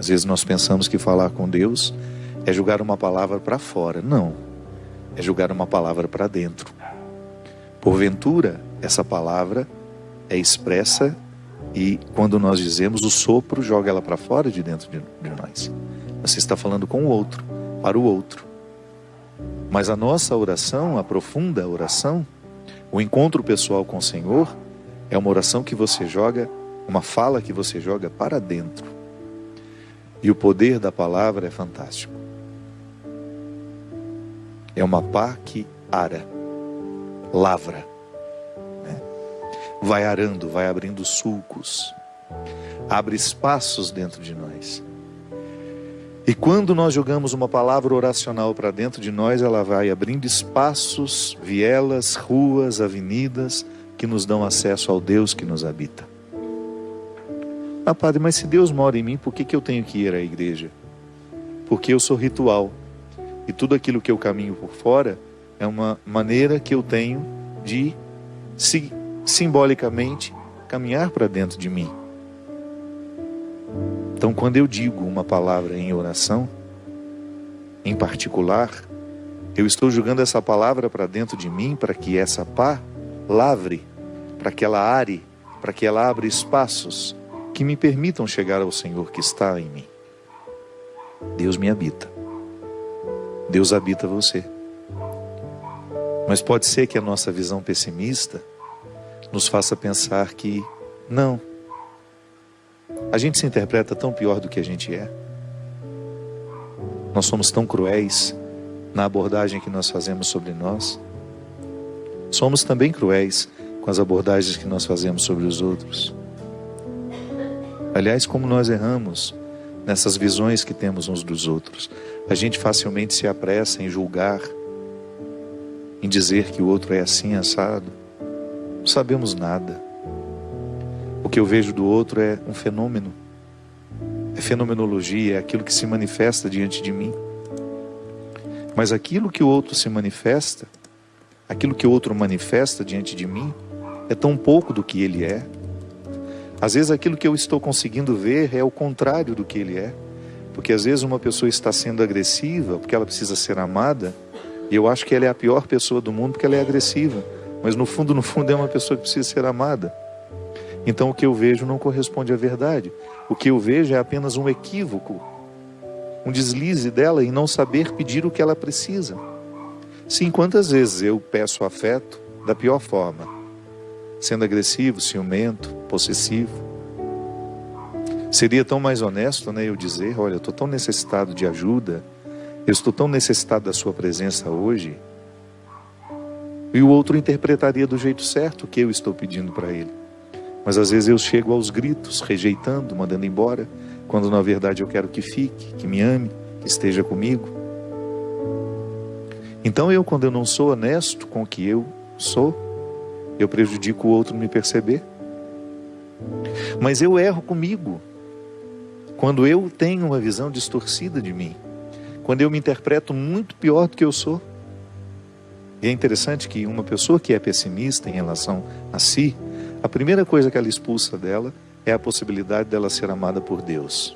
Às vezes nós pensamos que falar com Deus é jogar uma palavra para fora. Não, é jogar uma palavra para dentro. Porventura, essa palavra é expressa e quando nós dizemos, o sopro joga ela para fora de dentro de nós. Você está falando com o outro, para o outro. Mas a nossa oração, a profunda oração, o encontro pessoal com o Senhor, é uma oração que você joga, uma fala que você joga para dentro. E o poder da palavra é fantástico. É uma pá que ara, lavra, né? Vai arando, vai abrindo sulcos, abre espaços dentro de nós. E quando nós jogamos uma palavra oracional para dentro de nós, ela vai abrindo espaços, vielas, ruas, avenidas, que nos dão acesso ao Deus que nos habita. Ah, padre, mas se Deus mora em mim, por que eu tenho que ir à igreja? Porque eu sou ritual. E tudo aquilo que eu caminho por fora é uma maneira que eu tenho de, simbolicamente, caminhar para dentro de mim. Então, quando eu digo uma palavra em oração, em particular, eu estou jogando essa palavra para dentro de mim, para que essa pá lavre, para que ela are, para que ela abra espaços que me permitam chegar ao Senhor que está em mim. Deus me habita. Deus habita você. Mas pode ser que a nossa visão pessimista nos faça pensar que não. A gente se interpreta tão pior do que a gente é. Nós somos tão cruéis na abordagem que nós fazemos sobre nós. Somos também cruéis com as abordagens que nós fazemos sobre os outros. Aliás, como nós erramos nessas visões que temos uns dos outros. A gente facilmente se apressa em julgar, em dizer que o outro é assim, assado. Não sabemos nada. O que eu vejo do outro é um fenômeno. É fenomenologia, é aquilo que se manifesta diante de mim. Mas aquilo que o outro se manifesta, aquilo que o outro manifesta diante de mim, é tão pouco do que ele é. Às vezes aquilo que eu estou conseguindo ver é o contrário do que ele é. Porque às vezes uma pessoa está sendo agressiva porque ela precisa ser amada, e eu acho que ela é a pior pessoa do mundo porque ela é agressiva. Mas no fundo é uma pessoa que precisa ser amada. Então o que eu vejo não corresponde à verdade. O que eu vejo é apenas um equívoco, um deslize dela em não saber pedir o que ela precisa. Sim, quantas vezes eu peço afeto da pior forma, sendo agressivo, ciumento, possessivo. Seria tão mais honesto, né, eu dizer, olha, eu estou tão necessitado de ajuda, eu estou tão necessitado da sua presença hoje, e o outro interpretaria do jeito certo o que eu estou pedindo para ele. Mas às vezes eu chego aos gritos, rejeitando, mandando embora, quando na verdade eu quero que fique, que me ame, que esteja comigo. Então quando eu não sou honesto com o que eu sou, eu prejudico o outro me perceber. Mas eu erro comigo, quando eu tenho uma visão distorcida de mim, quando eu me interpreto muito pior do que eu sou. E é interessante que uma pessoa que é pessimista em relação a si, a primeira coisa que ela expulsa dela é a possibilidade dela ser amada por Deus.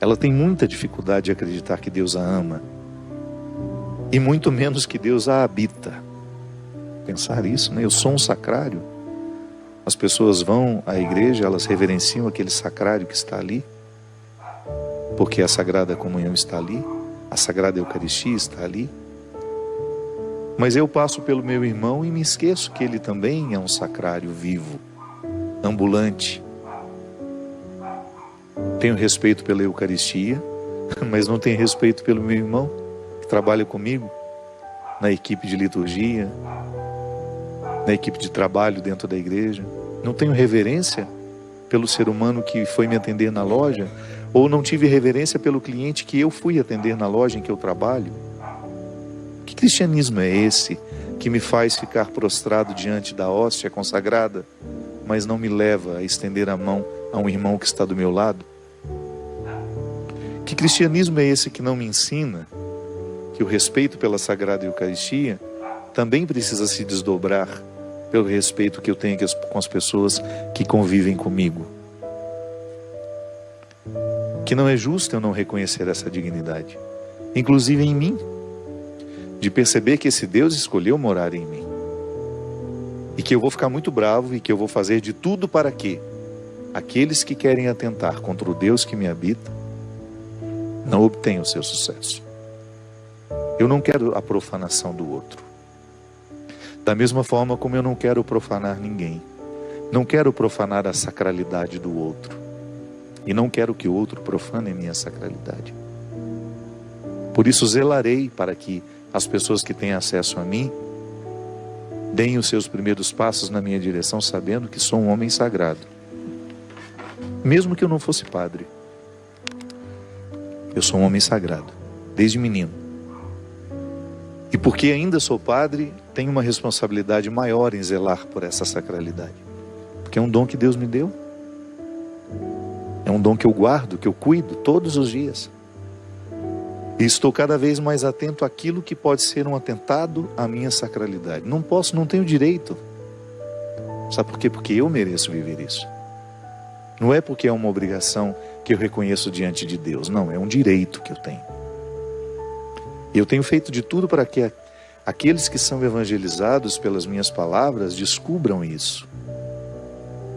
Ela tem muita dificuldade de acreditar que Deus a ama, e muito menos que Deus a habita. Pensar isso, né? Eu sou um sacrário. As pessoas vão à igreja, elas reverenciam aquele sacrário que está ali, porque a Sagrada Comunhão está ali, a Sagrada Eucaristia está ali. Mas eu passo pelo meu irmão e me esqueço que ele também é um sacrário vivo, ambulante. Tenho respeito pela Eucaristia, mas não tenho respeito pelo meu irmão, que trabalha comigo na equipe de liturgia, na equipe de trabalho dentro da igreja. Não tenho reverência pelo ser humano que foi me atender na loja, ou não tive reverência pelo cliente que eu fui atender na loja em que eu trabalho. Que cristianismo é esse que me faz ficar prostrado diante da hóstia consagrada, mas não me leva a estender a mão a um irmão que está do meu lado? Que cristianismo é esse que não me ensina que o respeito pela Sagrada Eucaristia também precisa se desdobrar pelo respeito que eu tenho com as pessoas que convivem comigo? que não é justo eu não reconhecer essa dignidade, inclusive em mim, de perceber que esse Deus escolheu morar em mim, e que eu vou ficar muito bravo e que eu vou fazer de tudo para que aqueles que querem atentar contra o Deus que me habita não obtenham o seu sucesso. Eu não quero a profanação do outro, da mesma forma como eu não quero profanar ninguém. Não quero profanar a sacralidade do outro, e não quero que o outro profane a minha sacralidade. Por isso zelarei para que as pessoas que têm acesso a mim deem os seus primeiros passos na minha direção, sabendo que sou um homem sagrado. Mesmo que eu não fosse padre, eu sou um homem sagrado, desde menino. E porque ainda sou padre, tenho uma responsabilidade maior em zelar por essa sacralidade. Porque é um dom que Deus me deu. É um dom que eu guardo, que eu cuido todos os dias. E estou cada vez mais atento àquilo que pode ser um atentado à minha sacralidade. Não posso, não tenho direito. Sabe por quê? Porque eu mereço viver isso. Não é porque é uma obrigação que eu reconheço diante de Deus. Não, é um direito que eu tenho. E eu tenho feito de tudo para que aqueles que são evangelizados pelas minhas palavras descubram isso.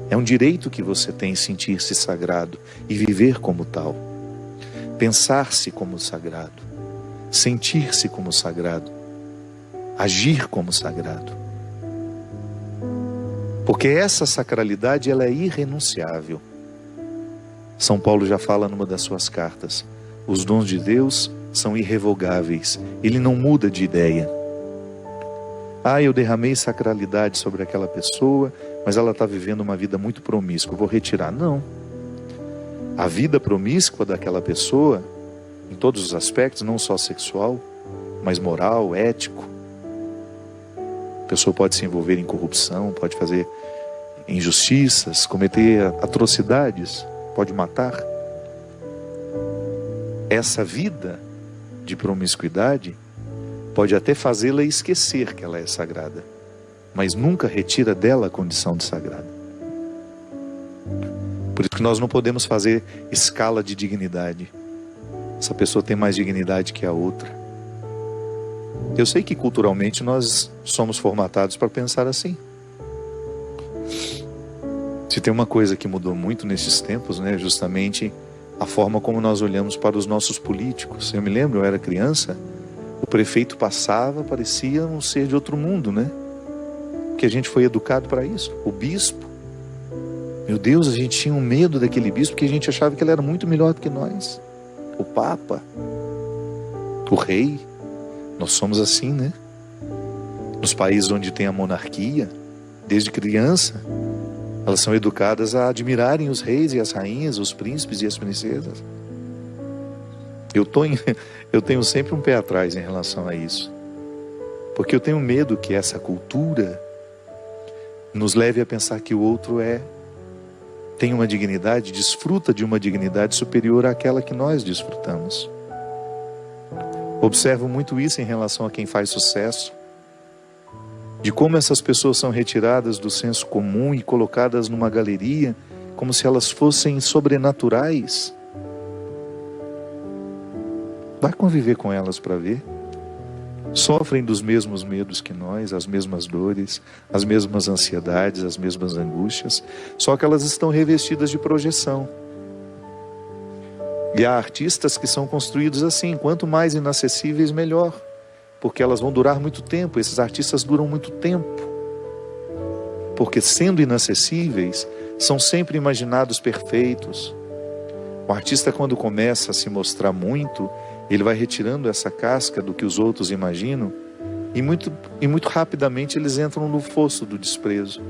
É um direito que você tem sentir-se sagrado e viver como tal. Pensar-se como sagrado. Sentir-se como sagrado. Agir como sagrado. Porque essa sacralidade, ela é irrenunciável. São Paulo já fala numa das suas cartas. Os dons de Deus são irrevogáveis. Ele não muda de ideia. Eu derramei sacralidade sobre aquela pessoa, mas ela está vivendo uma vida muito promíscua, vou retirar. Não. A vida promíscua daquela pessoa, em todos os aspectos, não só sexual, mas moral, ético. A pessoa pode se envolver em corrupção, pode fazer injustiças, cometer atrocidades, pode matar. Essa vida de promiscuidade pode até fazê-la esquecer que ela é sagrada, mas nunca retira dela a condição de sagrada. Por isso que nós não podemos fazer escala de dignidade. Essa pessoa tem mais dignidade que a outra. Eu sei que culturalmente nós somos formatados para pensar assim. Se tem uma coisa que mudou muito nesses tempos, né, justamente a forma como nós olhamos para os nossos políticos. Eu me lembro, eu era criança, o prefeito passava, parecia um ser de outro mundo, né? Que a gente foi educado para isso. O bispo, meu Deus, a gente tinha um medo daquele bispo, porque a gente achava que ele era muito melhor do que nós. O Papa, o rei, nós somos assim, né? Nos países onde tem a monarquia, desde criança, elas são educadas a admirarem os reis e as rainhas, os príncipes e as princesas. Eu tenho sempre um pé atrás em relação a isso, porque eu tenho medo que essa cultura nos leve a pensar que o outro tem uma dignidade, desfruta de uma dignidade superior àquela que nós desfrutamos. Observo muito isso em relação a quem faz sucesso, de como essas pessoas são retiradas do senso comum e colocadas numa galeria, como se elas fossem sobrenaturais. Vai conviver com elas para ver. Sofrem dos mesmos medos que nós, as mesmas dores, as mesmas ansiedades, as mesmas angústias, só que elas estão revestidas de projeção. E há artistas que são construídos assim, quanto mais inacessíveis, melhor, porque elas vão durar muito tempo. Esses artistas duram muito tempo, porque sendo inacessíveis, são sempre imaginados perfeitos. O artista, quando começa a se mostrar muito, ele vai retirando essa casca do que os outros imaginam, e muito rapidamente eles entram no fosso do desprezo.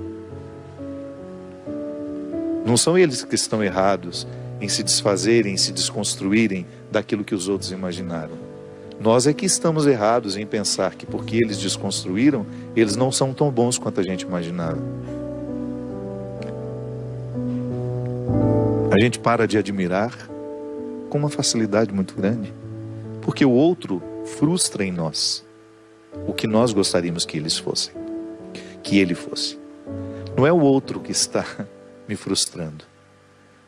Não são eles que estão errados em se desfazerem, em se desconstruírem daquilo que os outros imaginaram. Nós é que estamos errados em pensar que porque eles desconstruíram, eles não são tão bons quanto a gente imaginava. A gente para de admirar com uma facilidade muito grande, porque o outro frustra em nós o que nós gostaríamos que eles fossem, que ele fosse. Não é o outro que está me frustrando,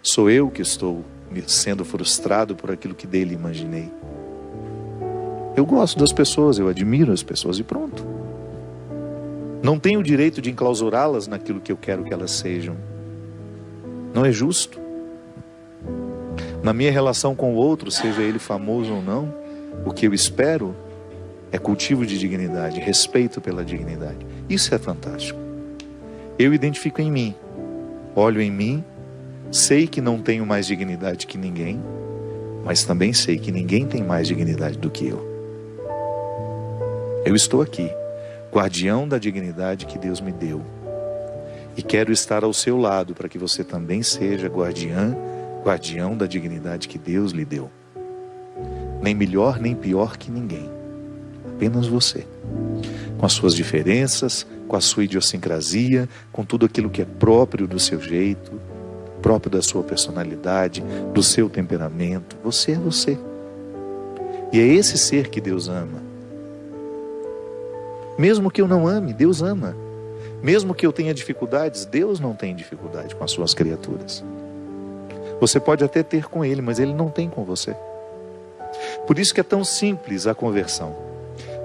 sou eu que estou sendo frustrado por aquilo que dele imaginei. Eu gosto das pessoas, eu admiro as pessoas e pronto. Não tenho o direito de enclausurá-las naquilo que eu quero que elas sejam. Não é justo. Na minha relação com o outro, seja ele famoso ou não, o que eu espero é cultivo de dignidade, respeito pela dignidade. Isso é fantástico. Eu identifico em mim, olho em mim, sei que não tenho mais dignidade que ninguém, mas também sei que ninguém tem mais dignidade do que eu. Eu estou aqui, guardião da dignidade que Deus me deu. E quero estar ao seu lado para que você também seja guardião da dignidade que Deus lhe deu. Nem melhor nem pior que ninguém. Apenas você. Com as suas diferenças, com a sua idiosincrasia, com tudo aquilo que é próprio do seu jeito, próprio da sua personalidade, do seu temperamento. Você é você. E é esse ser que Deus ama. Mesmo que eu não ame, Deus ama. Mesmo que eu tenha dificuldades, Deus não tem dificuldade com as suas criaturas. Você pode até ter com Ele, mas Ele não tem com você. Por isso que é tão simples a conversão.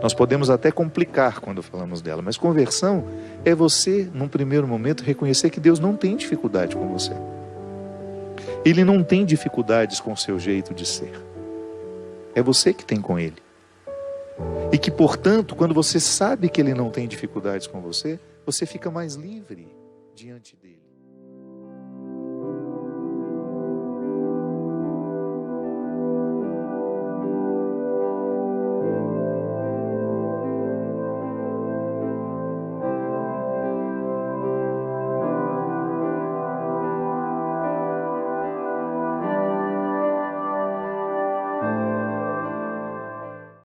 Nós podemos até complicar quando falamos dela, mas conversão é você, num primeiro momento, reconhecer que Deus não tem dificuldade com você. Ele não tem dificuldades com o seu jeito de ser. É você que tem com Ele. E que, portanto, quando você sabe que Ele não tem dificuldades com você, você fica mais livre diante dEle.